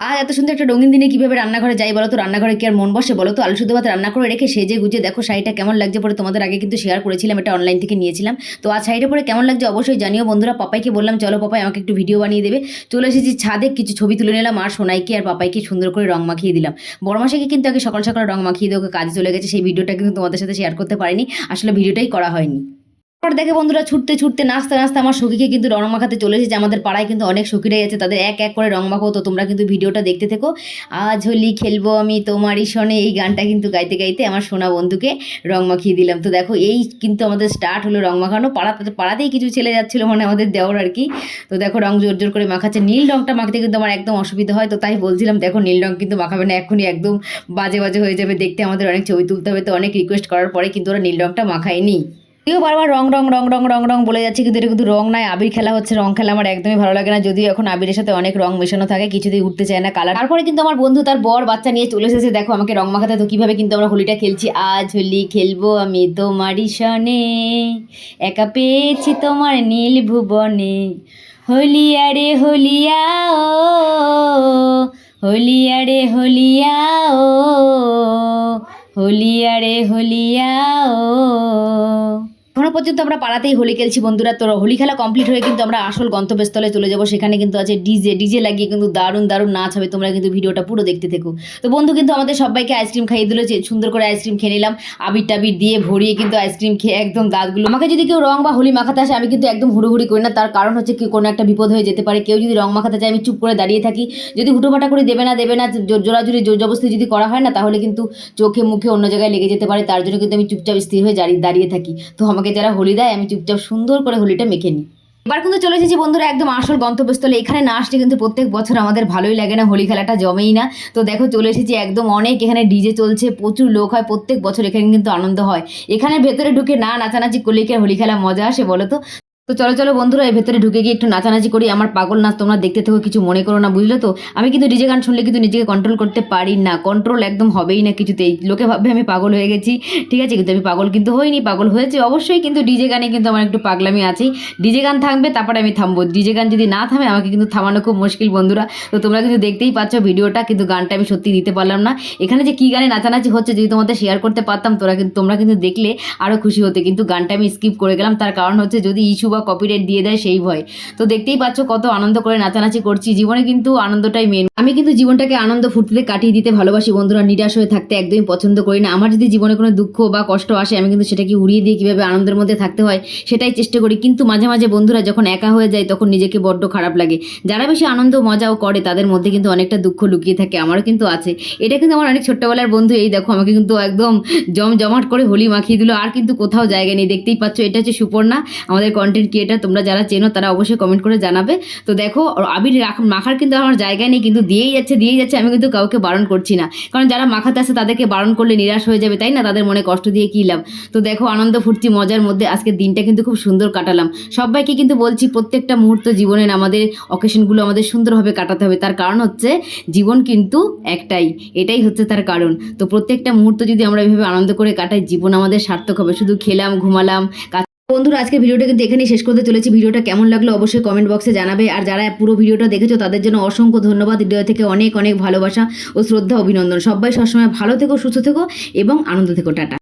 আজ এত সুন্দর একটা রঙিন দিনে কীভাবে রান্নাঘরে যাই বলো তো, রান্নাঘরে কি আর মন বসে বলো তো? আলু শুধু ভাত রান্না করে রেখে সেজে গুজে দেখো শাড়িটা কেমন লাগছে পরে তোমাদের আগে কিন্তু শেয়ার করেছিলাম, এটা অনলাইন থেকে নিয়েছিলাম। তো আজ শাড়িটা পরে কেমন লাগছে অবশ্যই জানিও বন্ধুরা। পাপাইকে বললাম চলো পাপাই আমাকে একটু ভিডিও বানিয়ে দেবে। চলে এসেছি ছাদে, কিছু ছবি তুলে নিলাম আর সোনাইকে আর পাপাইকে সুন্দর করে রং মাখিয়ে দিলাম। বড়মাসাকে কিন্তু আগে সকাল সকাল রং মাখিয়ে দিয়ে ওকে কাজে চলে গেছে, সেই ভিডিওটা কিন্তু তোমাদের সাথে শেয়ার করতে পারিনি, আসলে ভিডিওটাই করা হয়নি। তারপর দেখে বন্ধুরা ছুটতে ছুটতে নাচতে নাচতে আমার সখীকে কিন্তু রং মাখাতে চলে এসেছে। আমাদের পাড়ায় কিন্তু অনেক সখীরাই আছে, তাদের এক এক করে রং মাখো। তো তোমরা কিন্তু ভিডিওটা দেখতে থেকো। আজ হোলি খেলবো আমি তোমারই সনে, এই গানটা কিন্তু গাইতে গাইতে আমার সোনা বন্ধুকে রং মাখিয়ে দিলাম। তো দেখো এই কিন্তু আমাদের স্টার্ট হলো রং মাখানো। পাড়াতেই কিছু ছেলে যাচ্ছিলো, মানে আমাদের দেওর আর কি। তো দেখো রং জোর জোর করে মাখাচ্ছে। নীল রংটা মাখতে কিন্তু আমার একদম অসুবিধা হয়, তো তাই বলছিলাম দেখো নীল রং কিন্তু মাখাবে না, এখনই একদম বাজে বাজে হয়ে যাবে দেখতে, আমাদের অনেক ছবি তুলতে হবে। তো অনেক রিকোয়েস্ট করার পরে কিন্তু ওরা নীল রংটা মাখায়নি। কেউ বারবার রং রং রং রং রং রং বলে যাচ্ছে, কিন্তু এটা কিন্তু রং নয়, আবির খেলা হচ্ছে। রং খেলা আমার একদমই ভালো লাগে না, যদিও এখন আবিরের সাথে অনেক রং মেশানো থাকে, কিছুতেই উঠতে চায় না কালার। তারপরে কিন্তু আমার বন্ধু তার বর বাচ্চা নিয়ে চলে এসেছে দেখো আমাকে রং মাখাতে। তো কীভাবে কিন্তু আমরা হোলিটা খেলছি। আজ হোলি খেলবো আমি তোমারই সনে, একা পেয়েছি তোমার নীল ভুবনে, হোলিয়া রে হোলিয়া ও, হোলিয়া রে হোলিয়া ও, হোলিয়া রে হোলিয়া ও। এখনো পর্যন্ত আমরা পাড়াতেই হোলি খেলছি বন্ধুরা। তো হোলি খেলা কমপ্লিট হয়ে কিন্তু আমরা আসল গন্তব্যস্থলে চলে যাবো, সেখানে কিন্তু আছে ডিজে লাগিয়ে কিন্তু দারুণ দারুণ নাচ হবে। তোমরা কিন্তু ভিডিওটা পুরো দেখতে থেকো। তো বন্ধু কিন্তু আমাদের সবাইকে আইসক্রিম খাইয়ে দিল, সুন্দর করে আইসক্রিম খেয়ে নিলাম, আবির টাবির দিয়ে ভরিয়ে কিন্তু আইসক্রিম খেয়ে একদম দাঁতগুলো। আমাকে যদি কেউ রং বা হোলি মাখাতে আসে আমি কিন্তু একদম হুড়োহুড়ি করি না, তার কারণ হচ্ছে কি কোনো একটা বিপদ হয়ে যেতে পারে। কেউ যদি রং মাখাতে চায় আমি চুপ করে দাঁড়িয়ে থাকি, যদি হুটোপাটা করে দেবে না জোরাজুরি জোর জবস্তি যদি করা হয় না, তাহলে কিন্তু চোখে মুখে অন্য জায়গায় লেগে যেতে পারে। তার জন্য কিন্তু আমি চুপচাপ স্থির হয়ে দাঁড়িয়ে থাকি। তো আমাকে যারা হোলি দেয় আমি চুপচাপ সুন্দর করে হোলিটা মেখে নিই। এবার কিন্তু চলে এসেছি বন্ধুরা একদম আসল গন্তব্যস্থলে। এখানে না আসলে কিন্তু প্রত্যেক বছর আমাদের ভালোই লাগে না, হোলি খেলাটা জমেই না। তো দেখো চলে এসেছি একদম, অনেক এখানে ডিজে চলছে, প্রচুর লোক হয়, প্রত্যেক বছর এখানে কিন্তু আনন্দ হয়। এখানে ভেতরে ঢুকে না নাচানাচি করলে কি হোলি খেলা মজা আসে বলো তো? তো চলো চলো বন্ধুরা এই ভেতরে ঢুকে গিয়ে একটু নাচানাচি করি। আমার পাগল নাচ তোমরা দেখতে থেকো, কিছু মনে করো না বুঝলে তো। আমি কিন্তু ডিজে গান শুনলে কিন্তু নিজেকে কন্ট্রোল করতে পারি না, কন্ট্রোল একদম হবেই না কিছুতেই। লোকে ভাববে আমি পাগল হয়ে গেছি, ঠিক আছে, কিন্তু আমি পাগল কিন্তু হইনি, পাগল হয়েছে অবশ্যই, কিন্তু ডিজে গানে কিন্তু আমার একটু পাগলামি আছেই। ডিজে গান থামবে তারপরে আমি থামবো, ডিজে গান যদি না থামে আমাকে কিন্তু থামানো খুব মুশকিল বন্ধুরা। তো তোমরা কিন্তু দেখতেই পাচ্ছ ভিডিওটা, কিন্তু গানটা আমি সত্যি দিতে পারলাম না। এখানে যে কী গানে নাচানাচি হচ্ছে যদি তোমাদের শেয়ার করতে পারতাম তোমরা কিন্তু দেখলে আরও খুশি হতে, কিন্তু গানটা আমি স্কিপ করে গেলাম। তার কারণ হচ্ছে যদি ইস্যু বা কপিরাইট দিয়ে দেয় সেই ভয়। তো দেখতেই পাচ্ছ কত আনন্দ করে নাচানাচি করছি, জীবনে কিন্তু আনন্দটাই মেন। আমি কিন্তু জীবনটাকে আনন্দ ফুর্তিতে কাটিয়ে দিতে ভালোবাসি বন্ধুরা, নিরাশ হয়ে থাকতে একদমই পছন্দ করি না। আমার যদি জীবনে কোনো দুঃখ বা কষ্ট আসে আমি কিন্তু সেটাকে উড়িয়ে দিয়ে কীভাবে আনন্দের মধ্যে থাকতে হয় সেটাই চেষ্টা করি। কিন্তু মাঝে মাঝে বন্ধুরা যখন একা হয়ে যায় তখন নিজেকে বড্ড খারাপ লাগে। যারা বেশি আনন্দ মজাও করে তাদের মধ্যে কিন্তু অনেকটা দুঃখ লুকিয়ে থাকে, আমারও কিন্তু আছে। এটা কিন্তু আমার অনেক ছোট্টবেলার বন্ধু, এই দেখো আমাকে কিন্তু একদম জমজমাট করে হোলি মাখিয়ে দিল, আর কিন্তু কোথাও জায়গা নেই। দেখতেই পাচ্ছ এটা হচ্ছে সুপর্ণা, আমাদের কন্টেন্ট ক্রিয়েটার, তোমরা যারা চেনো তারা অবশ্যই কমেন্ট করে জানাবে। তো দেখো আবির মাখার কিন্তু আমার জায়গায় নেই, কিন্তু দিয়েই যাচ্ছে। আমি কিন্তু কাউকে বারণ করছি না, কারণ যারা মাখাতে আসে তাদেরকে বারণ করলে নিরাশ হয়ে যাবে, তাই না? তাদের মনে কষ্ট দিয়ে কী লাভ। তো দেখো আনন্দ ফুর্তি মজার মধ্যে আজকের দিনটা কিন্তু খুব সুন্দর কাটালাম। সবাইকে কিন্তু বলছি প্রত্যেকটা মুহূর্ত জীবনের আমাদের অকেশনগুলো আমাদের সুন্দরভাবে কাটাতে হবে, তার কারণ হচ্ছে জীবন কিন্তু একটাই, এটাই হচ্ছে তার কারণ। তো প্রত্যেকটা মুহূর্ত যদি আমরা এইভাবে আনন্দ করে কাটাই জীবন আমাদের সার্থক হবে। শুধু খেলাম ঘুমালাম। বন্ধুরা আজকে ভিডিওটা কিন্তু এখানেই শেষ করতে চলেছি। ভিডিওটা কেমন লাগলো অবশ্যই কমেন্ট বক্সে জানাবে, আর যারা পুরো ভিডিওটা দেখেছো তাদের জন্য অসংখ্য ধন্যবাদ। হৃদয় থেকে অনেক অনেক ভালোবাসা ও শ্রদ্ধা অভিনন্দন। সবাই সবসময় ভালো থেকো, সুস্থ থেকো এবং আনন্দ থেকো। টাটা।